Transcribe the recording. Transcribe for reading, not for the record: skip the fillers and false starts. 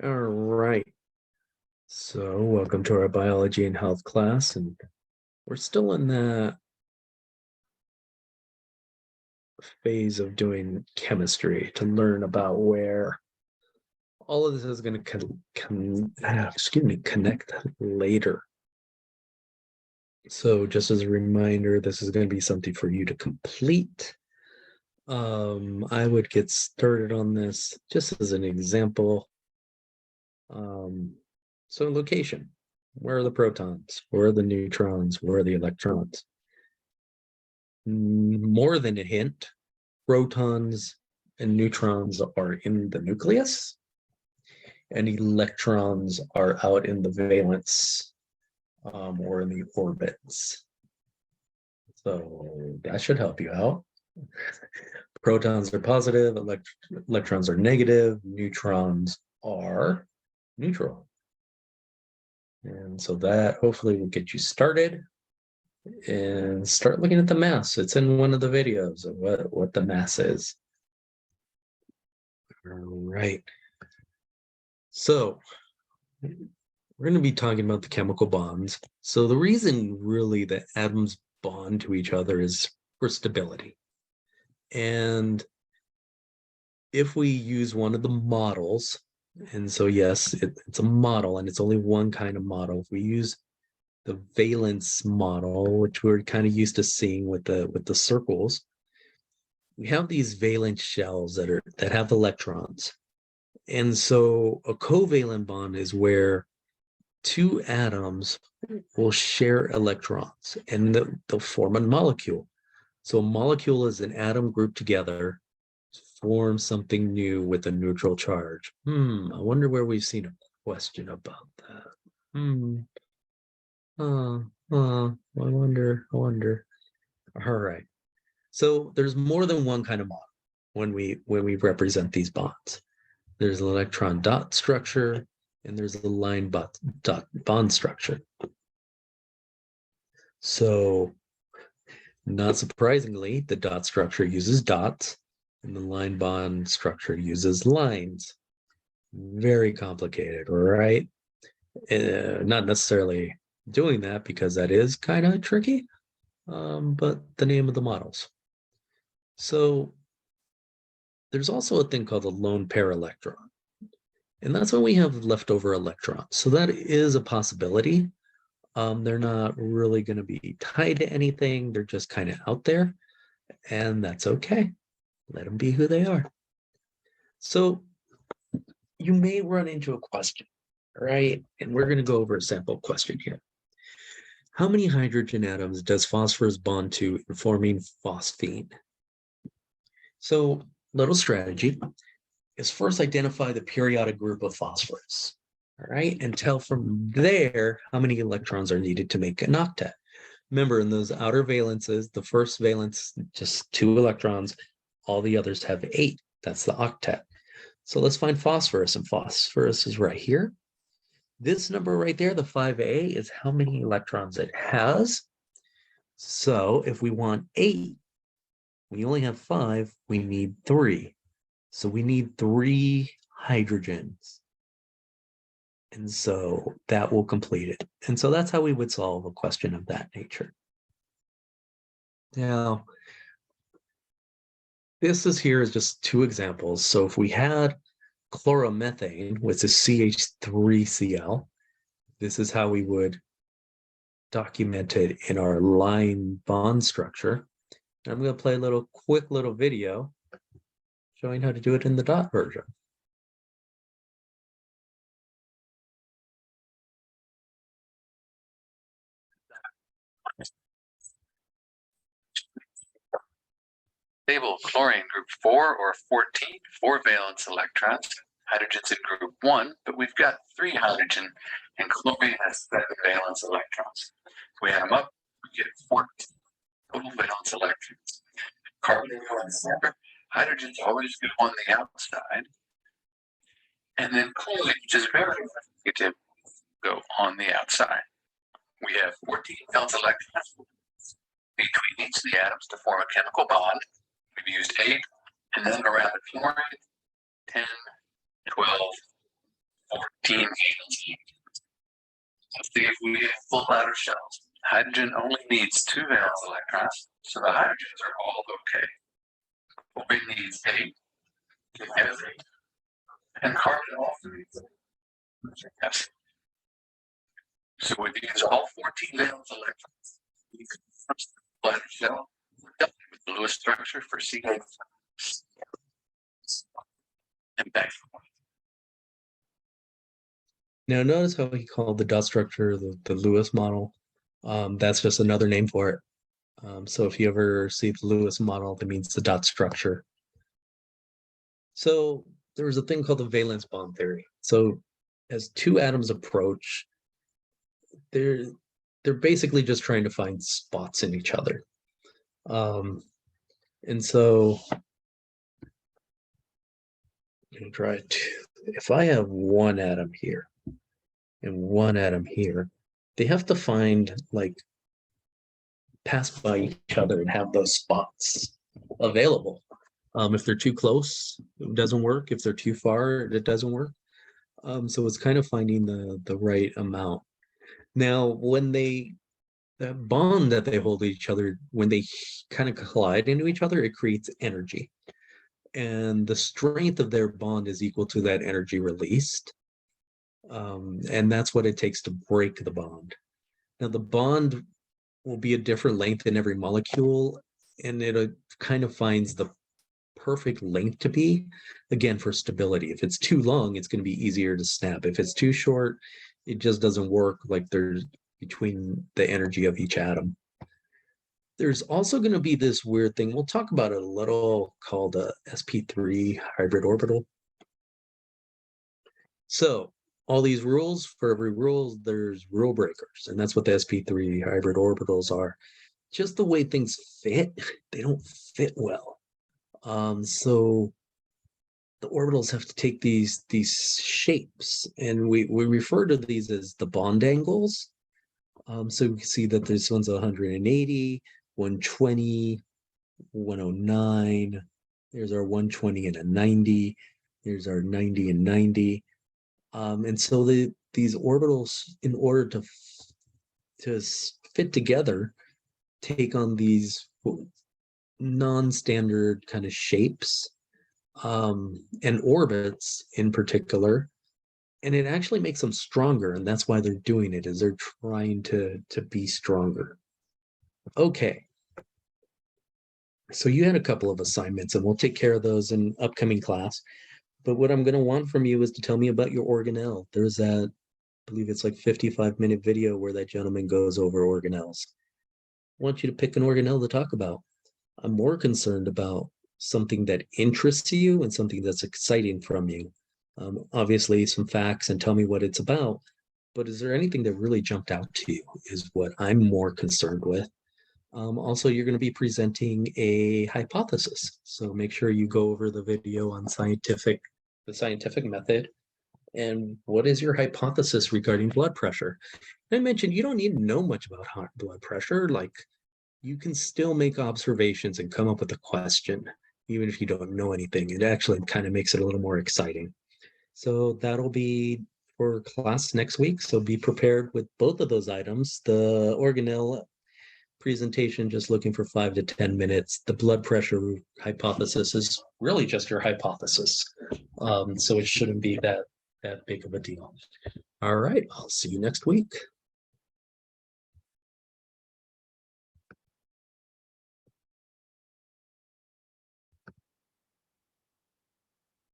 All right. So, welcome to our biology and health class, and we're still in that phase of doing chemistry to learn about where all of this is going to connect later. So, just as a reminder, this is going to be something for you to complete. I would get started on this just as an example. So location, where are the protons? Where are the neutrons? Where are the electrons? More than a hint, protons and neutrons are in the nucleus, and electrons are out in the valence or in the orbits. So that should help you out. Protons are positive, electrons are negative, neutrons are neutral. And so that hopefully will get you started and start looking at the mass. It's in one of the videos of what the mass is. All right. So we're going to be talking about the chemical bonds. So the reason really that atoms bond to each other is for stability. And if we use one of the models, and so yes, it's a model and it's only one kind of model. If we use the valence model, which we're kind of used to seeing with the circles, we have these valence shells that have electrons. And so a covalent bond is where two atoms will share electrons and they'll form a molecule. So a molecule is an atom grouped together to form something new with a neutral charge. I wonder where we've seen a question about that. I wonder. All right. So there's more than one kind of model when we represent these bonds. There's an electron dot structure, and there's a line dot bond structure. So, not surprisingly, the dot structure uses dots, and the line bond structure uses lines. Very complicated, right? Not necessarily doing that because that is kind of tricky, but the name of the models. So, there's also a thing called a lone pair electron. And that's when we have leftover electrons. So that is a possibility. They're not really going to be tied to anything. They're just kind of out there. And that's okay. Let them be who they are. So you may run into a question, right? And we're going to go over a sample question here. How many hydrogen atoms does phosphorus bond to in forming phosphine? So little strategy is first identify the periodic group of phosphorus, all right, and tell from there how many electrons are needed to make an octet. Remember, in those outer valences, the first valence, just 2 electrons, all the others have 8. That's the octet. So let's find phosphorus, and phosphorus is right here. This number right there, the 5A, is how many electrons it has. So if we want 8, we only have 5, we need 3. So we need 3 hydrogens. And so that will complete it. And so that's how we would solve a question of that nature. Now, this is here is just 2 examples. So if we had chloromethane, which is CH3Cl, this is how we would document it in our line bond structure. And I'm going to play a quick little video showing how to do it in the dot version. Stable chlorine group 4 or 14, 4 valence electrons. Hydrogen's in group 1, but we've got 3 hydrogen, and chlorine has 7 valence electrons. If we add them up, we get 14 total valence electrons. Carbon and carbon. Hydrogen's always good on the outside, and then chlorine, which is very negative, go on the outside. We have 14 valence electrons between each of the atoms to form a chemical bond. We've used 8, and then around the chlorine, 10, 12, 14 valence electrons. Let's see if we have full outer shells. Hydrogen only needs 2 valence electrons, so the hydrogens are all okay. Chlorine needs 8, it has 8, and carbon also needs 8. Yes. So we use all 14 valence electrons. You can first the outer shell, with the Lewis structure for C8. And back. Now notice how he called the dot structure the Lewis model. That's just another name for it. So if you ever see the Lewis model, that means the dot structure. So there was a thing called the valence bond theory. So as two atoms approach, they're basically just trying to find spots in each other. And so I'm gonna try to, if I have one atom here and one atom here, they have to find, like, pass by each other and have those spots available. If they're too close, it doesn't work. If they're too far, it doesn't work. So it's kind of finding the right amount. Now, when the bond that they hold each other, when they kind of collide into each other, it creates energy. And the strength of their bond is equal to that energy released. And that's what it takes to break the bond. Now, the bond will be a different length in every molecule, and it kind of finds the perfect length to be, again, for stability. If it's too long, it's going to be easier to snap. If it's too short, it just doesn't work, like there's between the energy of each atom. There's also going to be this weird thing, we'll talk about it a little, called a sp3 hybrid orbital. So all these rules, for every rule, there's rule breakers, and that's what the sp3 hybrid orbitals are. Just the way things fit, they don't fit well. So the orbitals have to take these shapes, and we refer to these as the bond angles. So you can see that this one's 180, 120, 109. There's our 120 and a 90. There's our 90 and 90. And so these orbitals, in order to fit together, take on these non-standard kind of shapes, and orbits in particular, and it actually makes them stronger, and that's why they're doing it, is they're trying to be stronger. Okay, so you had a couple of assignments, and we'll take care of those in upcoming class, but what I'm going to want from you is to tell me about your organelle. There's that, I believe it's like 55-minute video where that gentleman goes over organelles. I want you to pick an organelle to talk about. I'm more concerned about something that interests you and something that's exciting from you. Obviously, some facts and tell me what it's about, but is there anything that really jumped out to you is what I'm more concerned with. Also, you're going to be presenting a hypothesis, so make sure you go over the video on the scientific method, and what is your hypothesis regarding blood pressure. And I mentioned you don't need to know much about high blood pressure. Like, you can still make observations and come up with a question, even if you don't know anything. It actually kind of makes it a little more exciting. So that'll be for class next week. So be prepared with both of those items. The organelle presentation, just looking for 5 to 10 minutes. The blood pressure hypothesis is really just your hypothesis. So it shouldn't be that big of a deal. All right, I'll see you next week.